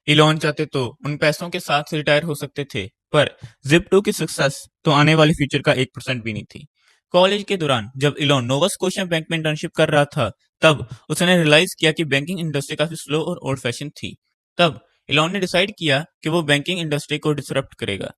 Elon चाहते तो उन पैसों के साथ रिटायर हो सकते थे, पर जिप2 की सक्सेस तो आने वाले फ्यूचर का 1% भी नहीं थी। कॉलेज के दौरान जब इलॉन नोवा स्कोशिया बैंक में इंटर्नशिप कर रहा था, तब उसने रियलाइज किया कि बैंकिंग इंडस्ट्री काफी स्लो और ओल्ड फैशन थी। तब इलॉन ने डिसाइड किया कि वो बैंकिंग इंडस्ट्री को डिसरप्ट करेगा।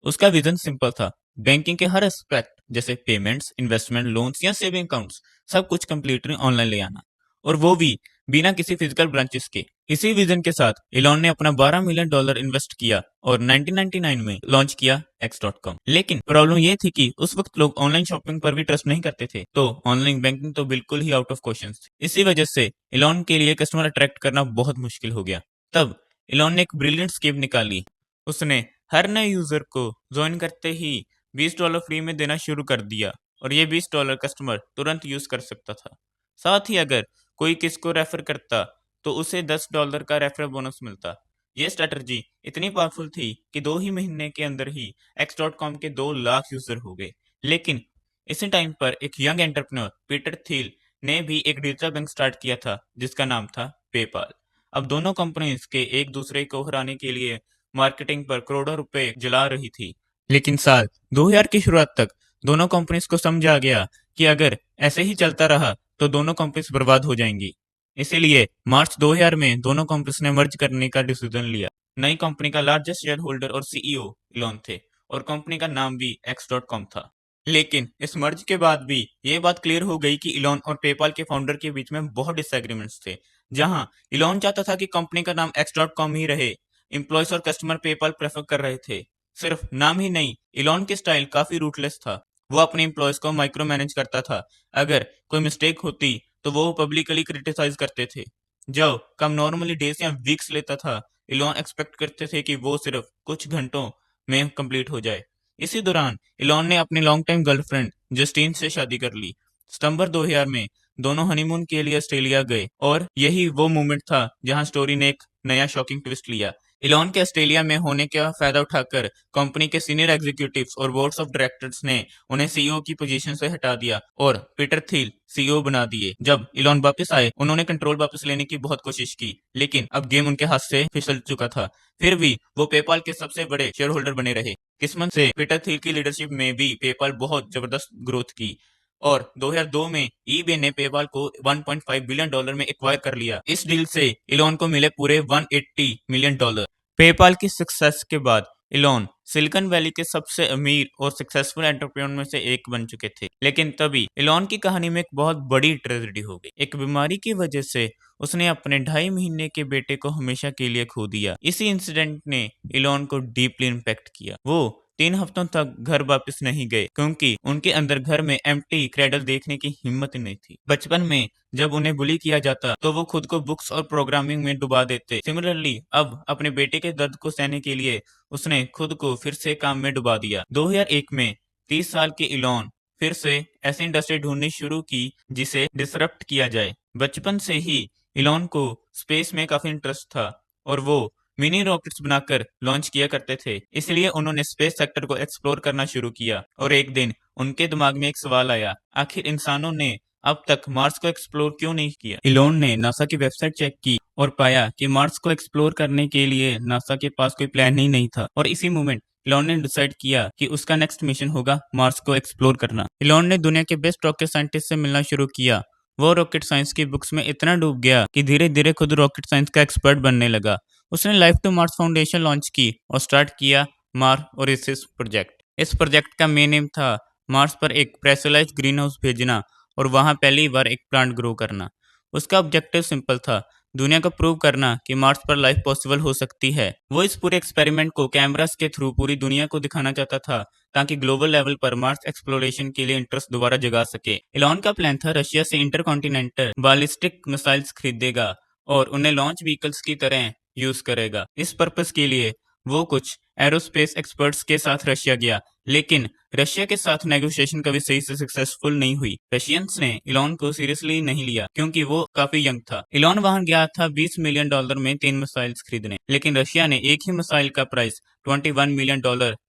उसका विजन सिंपल था, बैंकिंग के हर एस्पेक्ट जैसे पेमेंट्स, इन्वेस्टमेंट, लोन्स या सेविंग अकाउंट्स सब कुछ कंप्लीटली ऑनलाइन ले आना, और वो भी बिना किसी फिजिकल ब्रांचेस के। इसी विजन के साथ इलॉन ने अपना $12 मिलियन इन्वेस्ट किया और 1999 में लॉन्च किया x.com। लेकिन प्रॉब्लम ये थी कि उस वक्त लोग ऑनलाइन शॉपिंग पर भी ट्रस्ट नहीं करते थे, तो ऑनलाइन बैंकिंग तो बिल्कुल ही आउट ऑफ क्वेश्चन थी। इसी वजह से इलॉन के लिए कस्टमर अट्रैक्ट करना बहुत मुश्किल हो गया। तब इलॉन ने एक ब्रिलियंट स्कीम निकाली। उसने हर नए यूजर को ज्वाइन करते ही $20 फ्री में देना शुरू कर दिया, और ये $20 कस्टमर तुरंत यूज कर सकता था। साथ ही अगर कोई किसको रेफर करता तो उसे $10 का रेफरल बोनस मिलता। ये स्ट्रेटजी इतनी पावरफुल थी कि 2 ही महीने के अंदर ही x.com के 2 लाख यूजर हो गए। लेकिन इसी टाइम पर एक यंग एंटरप्रेन्योर पीटर थिल ने भी एक डिजिटल बैंक स्टार्ट किया था जिसका नाम था पेपाल। अब दोनों कंपनीज के एक दूसरे को हराने के लिए मार्केटिंग पर करोड़ों रुपए जला रही थी। लेकिन साल 2000 की शुरुआत तक दोनों कंपनीज को समझ आ गया कि अगर ऐसे ही चलता रहा तो दोनों कंपनीज बर्बाद हो जाएंगी। इसीलिए मार्च 2000 में दोनों कंपनीज ने मर्ज करने का डिसीजन लिया। नई कंपनी का लार्जेस्ट शेयर होल्डर और सीईओ इलॉन थे, और कंपनी का नाम भी x.com था। लेकिन इस मर्ज के बाद भी ये बात क्लियर हो गई कि इलॉन और पेपाल के फाउंडर के बीच में बहुत डिसएग्रीमेंट्स थे। जहां इलॉन चाहता था कि कंपनी का नाम x.com ही रहे, एम्प्लॉयज और कस्टमर पेपाल प्रेफर कर रहे थे। सिर्फ नाम ही नहीं, इलॉन के स्टाइल काफी रूटलेस था। वो अपने एम्प्लॉयज को माइक्रो मैनेज करता था। अगर कोई मिस्टेक होती तो वो पब्लिकली क्रिटिसाइज करते थे। जो कम नॉर्मली डेज या वीक्स लेता था, इलॉन एक्सपेक्ट करते थे कि वो सिर्फ कुछ घंटों में कंप्लीट हो जाए। इसी दौरान इलॉन ने अपनी लॉन्ग टाइम गर्लफ्रेंड जस्टिन से शादी कर ली। सितंबर 2000 में दोनों हनीमून के लिए ऑस्ट्रेलिया गए, और यही वो मोमेंट था जहां स्टोरी ने एक नया शॉकिंग ट्विस्ट लिया। इलॉन के ऑस्ट्रेलिया में होने का फायदा उठाकर कंपनी के सीनियर एग्जीक्यूटिव्स और बोर्ड्स ऑफ डायरेक्टर्स ने उन्हें सीईओ की पोजीशन से हटा दिया और पीटर थिल सीईओ बना दिए। जब इलॉन वापस आए, उन्होंने कंट्रोल वापस लेने की बहुत कोशिश की, लेकिन अब गेम उनके हाथ से फिसल चुका था। फिर भी वो पेपाल के सबसे बड़े शेयर होल्डर बने रहे। किस्मत से पीटर थिल की लीडरशिप में भी पेपाल बहुत जबरदस्त ग्रोथ की, और 2002 में ईबे ने पेपाल को $1.5 बिलियन में एक्वायर कर लिया। इस डील से इलॉन को मिले पूरे $180 मिलियन। पेपाल की सक्सेस के बाद इलॉन सिलिकॉन वैली के सबसे अमीर और सक्सेसफुल एंटरप्रेन्योर में से एक बन चुके थे। लेकिन तभी इलॉन की कहानी में एक बहुत बड़ी ट्रेजेडी हो गई। एक बीमारी की वजह से उसने अपने 2.5 महीने के बेटे को हमेशा के लिए खो दिया। इसी इंसिडेंट ने इलॉन को डीपली इम्पैक्ट किया। वो 3 हफ्तों तक घर वापस नहीं गए क्योंकि उनके अंदर घर में एम्प्टी क्रेडल देखने की हिम्मत नहीं थी। बचपन में जब उन्हें बुली किया जाता तो वो खुद को बुक्स और प्रोग्रामिंग में डुबा देते। सिमिलरली अब अपने बेटे के दर्द को सहने के लिए उसने खुद को फिर से काम में डुबा दिया। 2001 में 30 साल के इलॉन फिर से ऐसी इंडस्ट्री ढूंढनी शुरू की जिसे डिसरप्ट किया जाए। बचपन से ही इलॉन को स्पेस में काफी इंटरेस्ट था, और वो मिनी रॉकेट्स बनाकर लॉन्च किया करते थे। इसलिए उन्होंने स्पेस सेक्टर को एक्सप्लोर करना शुरू किया, और एक दिन उनके दिमाग में एक सवाल आया, आखिर इंसानों ने अब तक मार्स को एक्सप्लोर क्यों नहीं किया। इलोन ने नासा की वेबसाइट चेक की और पाया कि मार्स को एक्सप्लोर करने के लिए नासा के पास कोई प्लान ही नहीं था, और इसी मोमेंट इलोन ने डिसाइड किया कि उसका नेक्स्ट मिशन होगा मार्स को एक्सप्लोर करना। इलोन ने दुनिया के बेस्ट रॉकेट साइंटिस्ट से मिलना शुरू किया। वो रॉकेट साइंस की बुक्स में इतना डूब गया कि धीरे धीरे खुद रॉकेट साइंस का एक्सपर्ट बनने लगा। उसने life to Mars foundation launch की और स्टार्ट किया मार ओरिसिस प्रोजेक्ट। इस प्रोजेक्ट का मेन एम था मार्स पर एक प्रेशराइज्ड ग्रीन हाउस भेजना और वहां पहली बार एक प्लांट ग्रो करना। उसका ऑब्जेक्टिव सिंपल था, दुनिया को प्रूव करना कि मार्स पर लाइफ पॉसिबल हो सकती है। वो इस पूरे एक्सपेरिमेंट को कैमरास के थ्रू पूरी दुनिया को दिखाना चाहता था ताकि ग्लोबल लेवल पर मार्स एक्सप्लोरेशन के लिए इंटरेस्ट दोबारा जगा सके। इलॉन का प्लान था रशिया से इंटरकॉन्टिनेंटल बैलिस्टिक मिसाइल्स खरीदेगा और उन्हें लॉन्च व्हीकल्स की तरह यूज करेगा। इस पर्पस के लिए वो कुछ एरोस्पेस एक्सपर्ट्स के साथ रशिया गया, लेकिन रशिया के साथ नेगोशिएशन कभी सही से सक्सेसफुल नहीं हुई। रशियंस ने इलॉन को सीरियसली नहीं लिया क्योंकि वो काफी यंग था। इलॉन वहां गया था $20 मिलियन में 3 मिसाइल्स खरीदने, लेकिन रशिया ने एक ही मिसाइल का प्राइस $21 मिलियन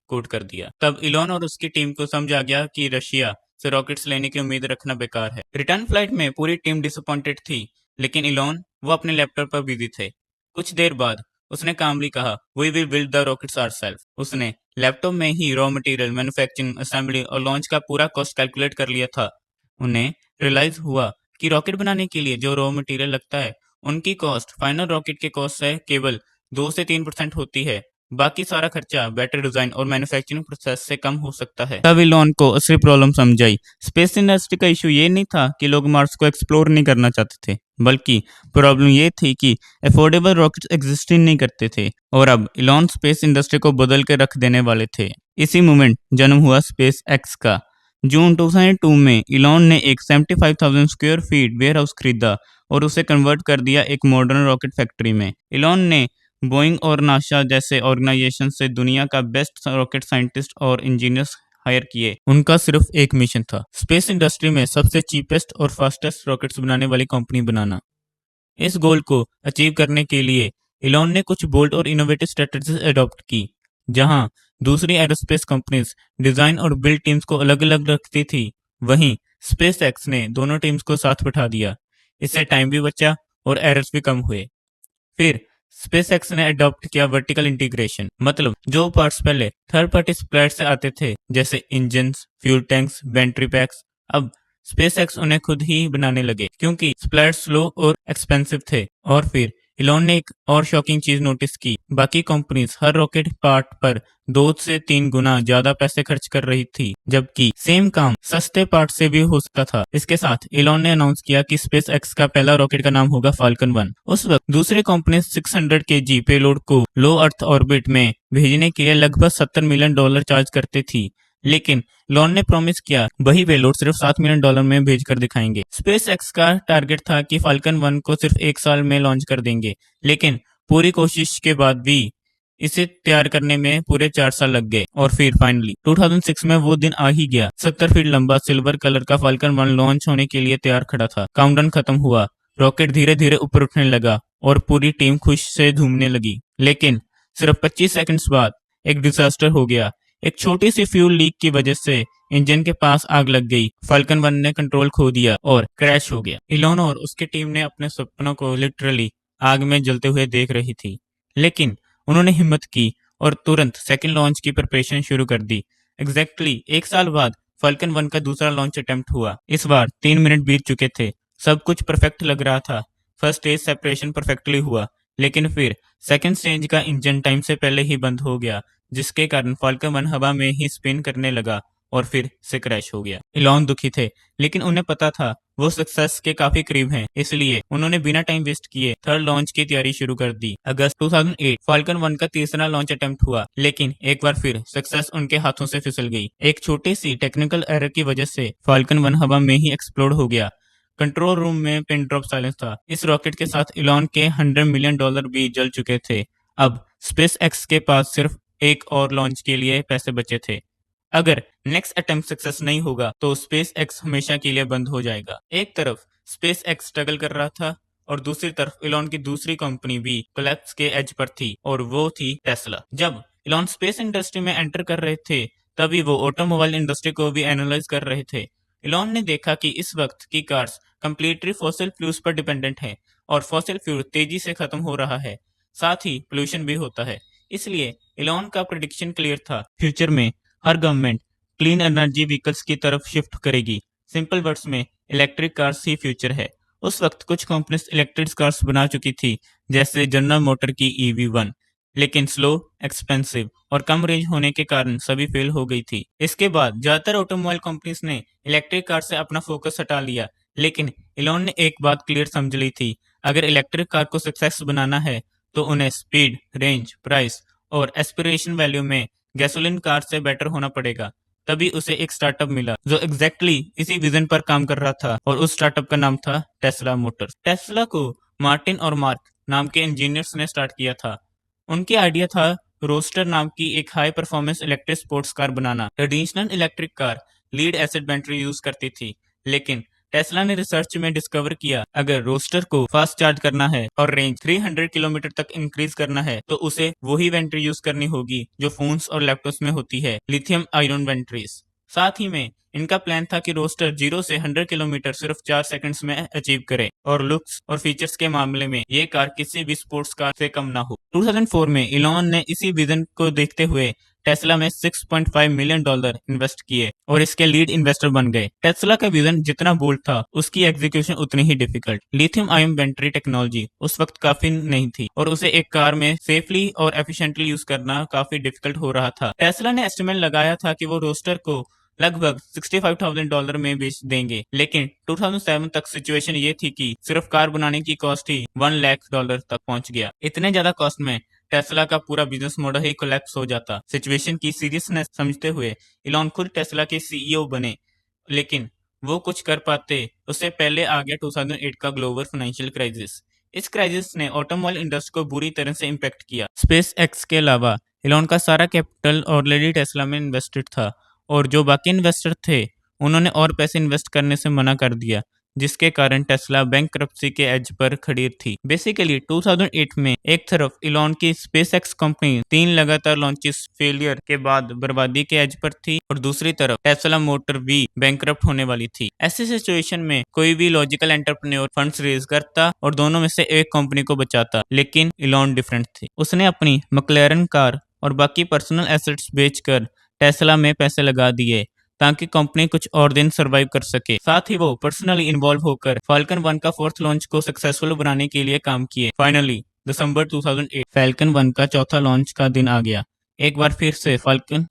कोट कर दिया। तब इलॉन और उसकी टीम को समझ आ गया कि रशिया से रॉकेट्स लेने की उम्मीद रखना बेकार है। रिटर्न फ्लाइट में पूरी टीम डिसअपॉइंटेड थी, लेकिन इलॉन वो अपने लैपटॉप पर बिजी थे। कुछ देर बाद उसने कामली कहा, "We will build the rockets ourselves." उसने लैपटॉप में ही रॉ मटेरियल, मैन्युफैक्चरिंग, असेंबली और लॉन्च का पूरा कॉस्ट कैलकुलेट कर लिया था। उन्हें रियलाइज हुआ कि रॉकेट बनाने के लिए जो रॉ मटेरियल लगता है, उनकी कॉस्ट फाइनल रॉकेट के कॉस्ट से केवल 2 से 3% होती है। बाकी सारा खर्चा बैटरी डिजाइन और मैन्युफैक्चरिंग प्रोसेस से कम हो सकता है। तब इलॉन को असली प्रॉब्लम समझाई। स्पेस इंडस्ट्री का इशू ये नहीं था कि लोग मार्स को एक्सप्लोर नहीं करना चाहते थे, बल्कि प्रॉब्लम ये थी कि अफोर्डेबल रॉकेट्स एग्जिस्ट ही नहीं करते थे। और अब इलॉन स्पेस इंडस्ट्री को बदल के रख देने वाले थे। इसी मोमेंट जन्म हुआ स्पेस एक्स का। जून 2002 में इलॉन ने एक 75,000 स्क्वायर फीट वेयरहाउस खरीदा और उसे कन्वर्ट कर दिया एक मॉडर्न रॉकेट फैक्ट्री में। इलॉन ने बोइंग और नासा जैसे ऑर्गेनाइजेशन से दुनिया का बेस्ट रॉकेट साइंटिस्ट और इंजीनियर्स हायर किए। उनका सिर्फ एक मिशन था, स्पेस इंडस्ट्री में सबसे चीपेस्ट और फास्टेस्ट रॉकेट्स बनाने वाली कंपनी बनाना। इस गोल को अचीव करने के लिए इलॉन ने कुछ बोल्ड और इनोवेटिव स्ट्रेटजीज अडॉप्ट की। जहां दूसरी एरोस्पेस कंपनीज डिजाइन और बिल्ड टीम्स को अलग अलग रखती थी, वहीं स्पेस एक्स ने दोनों टीम्स को साथ बिठा दिया। इससे टाइम भी बचा और एरर्स भी कम हुए। फिर स्पेसएक्स ने अडॉप्ट किया वर्टिकल इंटीग्रेशन, मतलब जो पार्ट्स पहले थर्ड पार्टी सप्लायर से आते थे, जैसे engines, fuel tanks, battery PACS, अब स्पेसएक्स उन्हें खुद ही बनाने लगे क्योंकि सप्लायर स्लो और एक्सपेंसिव थे। और फिर इलॉन ने एक और शॉकिंग चीज नोटिस की, बाकी कंपनीज हर रॉकेट पार्ट पर 2 से 3 गुना ज्यादा पैसे खर्च कर रही थी, जबकि सेम काम सस्ते पार्ट से भी हो सकता था। इसके साथ इलॉन ने अनाउंस किया कि स्पेस एक्स का पहला रॉकेट का नाम होगा फाल्कन 1। उस वक्त दूसरी कंपनी 600 kg पेलोड को लो अर्थ ऑर्बिट में भेजने के लिए लगभग $70 मिलियन चार्ज करती थी, लेकिन इलॉन ने प्रॉमिस किया वही पेलोड सिर्फ $7 मिलियन में भेजकर दिखाएंगे। स्पेस एक्स का टारगेट था कि फाल्कन 1 को सिर्फ 1 साल में लॉन्च कर देंगे, लेकिन पूरी कोशिश के बाद भी इसे तैयार करने में पूरे 4 साल लग गए। और फिर फाइनली 2006 में वो दिन आ ही गया। 70 फीट लंबा सिल्वर कलर का फाल्कन 1 लॉन्च होने के लिए तैयार खड़ा था। काउंटडाउन खत्म हुआ, रॉकेट धीरे धीरे ऊपर उठने लगा और पूरी टीम खुश से झूमने लगी। लेकिन सिर्फ 25 सेकंड्स बाद एक डिजास्टर हो गया। एक छोटी सी फ्यूल लीक की वजह से इंजन के पास आग लग गई। फाल्कन 1 ने कंट्रोल खो दिया और क्रैश हो गया। इलॉन और उसकी टीम ने अपने सपनों को लिटरली आग में जलते हुए देख रही थी, लेकिन उन्होंने हिम्मत की और तुरंत सेकंड लॉन्च की प्रिपरेशन शुरू कर दी। एग्जैक्टली 1 साल बाद फाल्कन 1 का दूसरा लॉन्च अटेम्प्ट हुआ। इस बार 3 मिनट बीत चुके थे, सब कुछ परफेक्ट लग रहा था। फर्स्ट स्टेज सेपरेशन परफेक्टली हुआ, लेकिन फिर सेकंड स्टेज का इंजन टाइम से पहले ही बंद हो गया, जिसके कारण फाल्कन 1 हवा में ही स्पिन करने लगा और फिर से क्रैश हो गया। इलॉन दुखी थे, लेकिन उन्हें पता था वो सक्सेस के काफी करीब हैं, इसलिए उन्होंने बिना टाइम वेस्ट किए थर्ड लॉन्च की तैयारी शुरू कर दी। अगस्त 2008 फाल्कन 1 का तीसरा लॉन्च अटेम्प्ट हुआ, लेकिन एक बार फिर सक्सेस उनके हाथों से फिसल गई। एक छोटी सी टेक्निकल एरर की वजह से फाल्कन 1 हवा में ही एक्सप्लोड हो गया। कंट्रोल रूम में पिन ड्रॉप साइलेंस था। इस रॉकेट के साथ इलॉन के $100 मिलियन भी जल चुके थे। अब स्पेस एक्स के पास सिर्फ एक और लॉन्च के लिए पैसे बचे थे। अगर नेक्स्ट अटेम्प्ट सक्सेस नहीं होगा तो स्पेस एक्स हमेशा के लिए बंद हो जाएगा। एक तरफ स्पेस एक्स स्ट्रगल कर रहा था और दूसरी तरफ इलॉन की दूसरी कंपनी भी कोलैप्स के एज पर थी, और वो थी टेस्ला। जब इलॉन स्पेस इंडस्ट्री में एंटर कर रहे थे, तभी वो ऑटोमोबाइल इंडस्ट्री को भी एनालाइज कर रहे थे। इलॉन ने देखा कि इस वक्त की कार्स कंप्लीटली फॉसिल फ्यूल्स पर डिपेंडेंट है और फॉसिल फ्यूल तेजी से खत्म हो रहा है, साथ ही पोल्यूशन भी होता है। इसलिए इलॉन का प्रेडिक्शन क्लियर था, फ्यूचर में हर गवर्नमेंट क्लीन एनर्जी व्हीकल्स की तरफ शिफ्ट करेगी। सिंपल वर्ड्स में इलेक्ट्रिक कार्स ही फ्यूचर है। उस वक्त कुछ कंपनीज इलेक्ट्रिक कार्स बना चुकी थी, जैसे जनरल मोटर की EV1, लेकिन स्लो, एक्सपेंसिव और कम रेंज होने के कारण सभी फेल हो गई थी। इसके बाद ज्यादातर ऑटोमोबाइल कंपनीज ने इलेक्ट्रिक कार से अपना फोकस हटा लिया, लेकिन इलॉन ने एक बात क्लियर समझ ली थी, अगर इलेक्ट्रिक कार को सक्सेस बनाना है तो उन्हें स्पीड, रेंज, प्राइस और एस्पिरेशन वैल्यू में गैसोलीन कार से बेटर होना पड़ेगा। तभी उसे एक स्टार्टअप मिला जो एग्जैक्टली इसी विजन पर काम कर रहा था, और उस स्टार्टअप का नाम था टेस्ला मोटर्स। टेस्ला को मार्टिन और मार्क नाम के इंजीनियर्स ने स्टार्ट किया था। उनकी आइडिया था रोस्टर नाम की एक high performance electric sports car बनाना। Traditional electric car lead acid battery use करती थी, लेकिन टेस्ला ने रिसर्च में डिस्कवर किया अगर रोस्टर को फास्ट चार्ज करना है और रेंज 300 किलोमीटर तक इंक्रीज करना है तो उसे वही बैटरी यूज करनी होगी जो फोन्स और लैपटॉप्स में होती है, लिथियम आयरन बैटरीज। साथ ही में इनका प्लान था कि रोस्टर 0 से 100 किलोमीटर सिर्फ 4 सेकंड्स में अचीव करे और लुक्स और फीचर्स के मामले में ये कार किसी भी स्पोर्ट्स कार से कम ना हो। 2004 में इलॉन ने इसी विजन को देखते हुए टेस्ला में $6.5 मिलियन इन्वेस्ट किए और इसके लीड इन्वेस्टर बन गए। टेस्ला का विजन जितना बोल्ड था, उसकी एग्जीक्यूशन उतनी ही difficult. Lithium ion battery technology उस वक्त काफी नहीं थी और उसे एक कार में सेफली और एफिशिएंटली यूज करना काफी डिफिकल्ट हो रहा था। टेस्ला ने एस्टिमेट लगाया था कि वो रोस्टर को लगभग $65,000 में बेच देंगे, लेकिन 2007 तक सिचुएशन ये थी कि सिर्फ कार बनाने की कॉस्ट ही $1 लाख तक पहुंच गया। इतने ज्यादा कॉस्ट में टेस्ला का पूरा बिजनेस मॉडल ही कोलैप्स हो जाता। सिचुएशन की सीरियसनेस समझते हुए इलॉन खुद टेस्ला के सीईओ बने, लेकिन वो कुछ कर पाते उससे पहले आ गया 2008 का ग्लोबल फाइनेंशियल क्राइसिस। इस क्राइसिस ने ऑटोमोबाइल इंडस्ट्री को बुरी तरह से इम्पैक्ट किया। स्पेस एक्स के अलावा इलॉन का सारा कैपिटल ऑलरेडी टेस्ला में इन्वेस्टेड था और जो बाकी इन्वेस्टर थे उन्होंने और पैसे इन्वेस्ट करने से मना कर दिया, जिसके कारण टेस्ला बैंकरप्सी के एज पर खड़ी थी। बेसिकली 2008 में एक तरफ इलॉन की स्पेसएक्स कंपनी 3 लगातार लॉन्चेस फेलियर के बाद बर्बादी के एज पर थी और दूसरी तरफ टेस्ला मोटर भी बैंकरप्ट होने वाली थी। ऐसी सिचुएशन में कोई भी लॉजिकल एंटरप्रेन्योर फंड्स रेज करता और दोनों में से एक कंपनी को बचाता, लेकिन इलॉन डिफरेंट थी। उसने अपनी मैक्लेरन कार और बाकी पर्सनल एसेट्स बेचकर टेस्ला में पैसे लगा दिए ताकि कंपनी कुछ और दिन सरवाइव कर सके। साथ ही वो पर्सनली इन्वॉल्व होकर फाल्कन 1 का फोर्थ लॉन्च को सक्सेसफुल बनाने के लिए काम किए। फाइनली दिसंबर 2008 फाल्कन 1 का चौथा लॉन्च का दिन आ गया। एक बार फिर से फाल्कन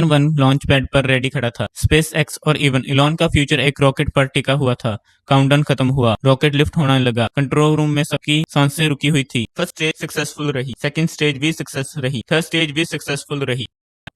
1 लॉन्च पैड पर रेडी खड़ा था। स्पेस एक्स और इवन इलॉन का फ्यूचर एक रॉकेट पर टिका हुआ था। काउंटडाउन खत्म हुआ, रॉकेट लिफ्ट होने लगा। कंट्रोल रूम में सबकी सांसें रुकी हुई थी। फर्स्ट स्टेज सक्सेसफुल रही, सेकंड स्टेज भी सक्सेस रही, थर्ड स्टेज भी सक्सेसफुल रही,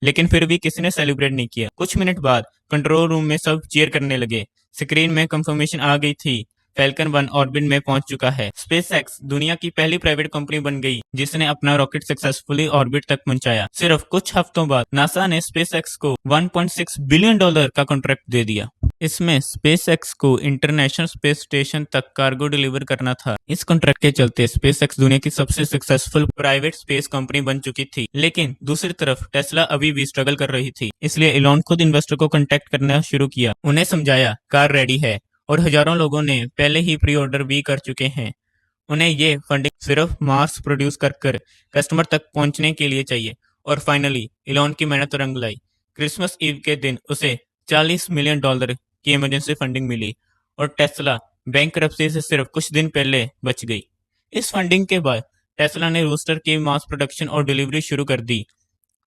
लेकिन फिर भी किसी ने सेलिब्रेट नहीं किया। कुछ मिनट बाद कंट्रोल रूम में सब चीयर करने लगे। स्क्रीन में कंफर्मेशन आ गई थी, फैल्कन 1 ऑर्बिट में पहुंच चुका है। स्पेसएक्स दुनिया की पहली प्राइवेट कंपनी बन गई जिसने अपना रॉकेट सक्सेसफुली ऑर्बिट तक पहुंचाया। सिर्फ कुछ हफ्तों बाद नासा ने स्पेसएक्स को $1.6 बिलियन का कॉन्ट्रैक्ट दे दिया। इसमें स्पेसएक्स को इंटरनेशनल स्पेस स्टेशन तक कार्गो डिलीवर करना था। इस कॉन्ट्रैक्ट के चलते स्पेसएक्स दुनिया की सबसे सक्सेसफुल प्राइवेट स्पेस कंपनी बन चुकी थी। लेकिन दूसरी तरफ टेस्ला अभी भी स्ट्रगल कर रही थी, इसलिए इलॉन खुद इन्वेस्टर को कांटेक्ट करना शुरू किया। उन्हें समझाया कार रेडी है और हजारों लोगों ने पहले ही प्री ऑर्डर भी कर चुके हैं। उन्हें ये फंडिंग सिर्फ मास प्रोड्यूस कर कस्टमर तक पहुंचने के लिए चाहिए। और फाइनली इलॉन की मेहनत रंग लाई। क्रिसमस ईव के दिन उसे $40 मिलियन की इमरजेंसी फंडिंग मिली और टेस्ला बैंकरप्सी से सिर्फ कुछ दिन पहले बच गई। इस फंडिंग के बाद टेस्ला ने रोस्टर की मास प्रोडक्शन और डिलीवरी शुरू कर दी।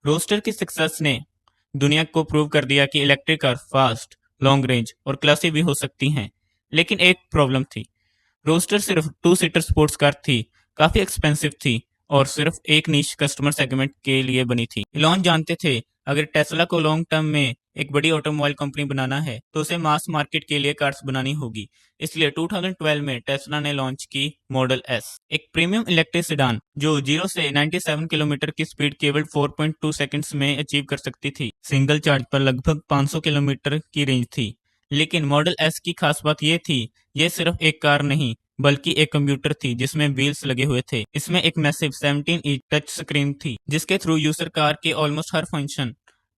रोस्टर की सक्सेस ने दुनिया को प्रूव कर दिया कि electric car fast, long range और क्लासी भी हो सकती हैं। लेकिन एक प्रॉब्लम थी, रोस्टर सिर्फ 2 सीटर स्पोर्ट्स कार थी, काफी एक्सपेंसिव थी और सिर्फ एक नीश कस्टमर सेगमेंट के लिए बनी थी। इलॉन जानते थे अगर टेस्ला को लॉन्ग टर्म में एक बड़ी ऑटोमोबाइल कंपनी बनाना है तो उसे मास मार्केट के लिए कार्स बनानी होगी। इसलिए 2012 में टेस्ला ने लॉन्च की मॉडल एस, एक प्रीमियम इलेक्ट्रिक सेडान जो 0 से 97 किलोमीटर की स्पीड केवल 4.2 सेकंड्स में अचीव कर सकती थी। सिंगल चार्ज पर लगभग 500 किलोमीटर की रेंज थी। लेकिन मॉडल एस की खास बात यह थी, यह सिर्फ एक कार नहीं बल्कि एक कंप्यूटर थी जिसमें व्हील्स लगे हुए थे। इसमें एक मैसिव 17 इंच टच स्क्रीन थी जिसके थ्रू यूजर कार के ऑलमोस्ट हर function,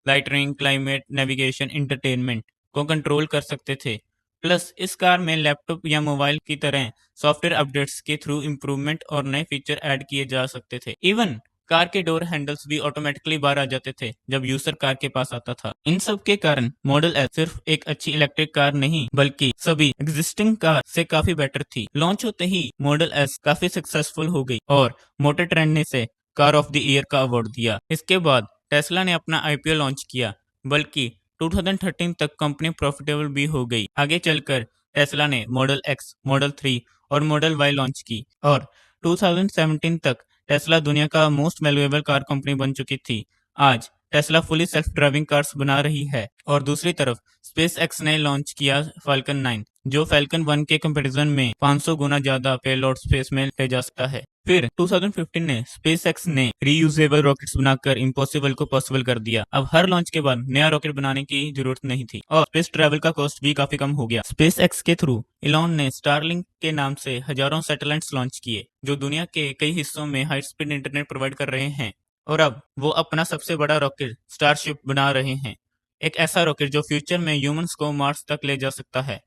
lighting, climate, navigation, entertainment को कंट्रोल कर सकते थे। प्लस इस कार में लैपटॉप या मोबाइल की तरह सॉफ्टवेयर अपडेट्स के थ्रू इंप्रूवमेंट और नए फीचर ऐड किए जा सकते थे। इवन कार के डोर हैंडल्स भी ऑटोमेटिकली बाहर आ जाते थे जब यूजर कार के पास आता था। इन सब के कारण मॉडल एस सिर्फ एक अच्छी इलेक्ट्रिक कार नहीं बल्कि सभी एग्जिस्टिंग कार से काफी बेटर थी। लॉन्च होते ही मॉडल एस काफी सक्सेसफुल हो गई और मोटर ट्रेंड ने इसे कार ऑफ द ईयर का अवार्ड दिया। इसके बाद टेस्ला ने अपना आईपीओ लॉन्च किया, बल्कि 2013 तक कंपनी प्रॉफिटेबल भी हो गई। आगे चलकर टेस्ला ने मॉडल एक्स, मॉडल 3 और मॉडल वाई लॉन्च की और 2017 तक टेस्ला दुनिया का मोस्ट वैल्यूएबल कार कंपनी बन चुकी थी। आज Tesla fully self driving cars बना रही है और दूसरी तरफ स्पेस एक्स ने लॉन्च किया फाल्कन 9 जो फाल्कन 1 के कंपैरिजन में 500 गुना ज्यादा पेलोड स्पेस में ले जा सकता है। फिर 2015 में स्पेसएक्स ने रीयूजेबल रॉकेट्स बनाकर इम्पॉसिबल को पॉसिबल कर दिया। अब हर लॉन्च के बाद नया रॉकेट बनाने की जरूरत नहीं थी और स्पेस ट्रैवल का कॉस्ट भी काफी कम हो गया। स्पेसएक्स के थ्रू इलॉन ने स्टारलिंक के नाम से हजारों सैटेलाइट्स लॉन्च किए जो दुनिया के कई हिस्सों में हाई स्पीड इंटरनेट प्रोवाइड कर रहे हैं। और अब वो अपना सबसे बड़ा रॉकेट स्टारशिप बना रहे हैं, एक ऐसा रॉकेट जो फ्यूचर में ह्यूमंस को मार्स तक ले जा सकता है।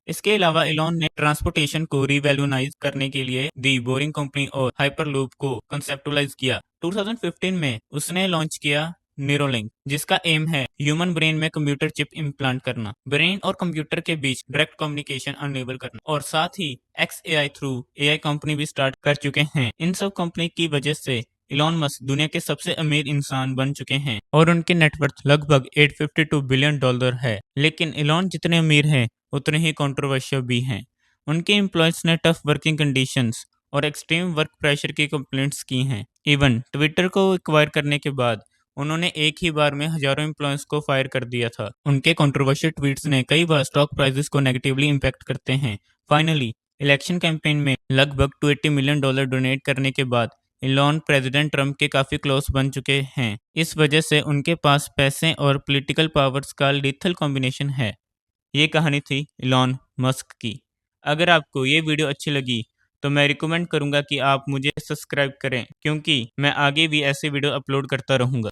इसके अलावा इलॉन ने ट्रांसपोर्टेशन को रिवैल्यूनाइज करने के लिए दी बोरिंग कंपनी और हाइपरलूप को कंसेप्टुलाइज किया। 2015 में उसने लॉन्च किया न्यूरोलिंक, जिसका एम है ह्यूमन ब्रेन में कंप्यूटर चिप इम्प्लांट करना, ब्रेन और कंप्यूटर के बीच डायरेक्ट कम्युनिकेशन अनेबल करना, और साथ ही XAI थ्रू AI कंपनी भी स्टार्ट कर चुके हैं। इन सब कंपनी की वजह से इलॉन मस्क दुनिया के सबसे अमीर इंसान बन चुके हैं और उनकी नेटवर्थ लगभग $852 बिलियन है। लेकिन इलॉन जितने अमीर हैं उतने ही कंट्रोवर्शियल भी हैं। उनके एम्प्लॉयज ने टफ वर्किंग कंडीशंस और एक्सट्रीम वर्क प्रेशर की कंप्लेंट्स की हैं। इवन ट्विटर को एक्वायर करने के बाद उन्होंने एक ही बार में हजारों एम्प्लॉयज को फायर कर दिया था। उनके कंट्रोवर्शियल ट्वीट्स ने कई बार स्टॉक प्राइसेस को नेगेटिवली इम्पैक्ट करते हैं। फाइनली इलेक्शन कैंपेन में लगभग $280 मिलियन डोनेट करने के बाद इलॉन प्रेसिडेंट ट्रंप के काफी क्लोज बन चुके हैं। इस वजह से उनके पास पैसे और पॉलिटिकल पावर्स का लीथल कॉम्बिनेशन है। ये कहानी थी इलॉन मस्क की। अगर आपको ये वीडियो अच्छी लगी तो मैं रिकमेंड करूंगा कि आप मुझे सब्सक्राइब करें, क्योंकि मैं आगे भी ऐसे वीडियो अपलोड करता रहूंगा।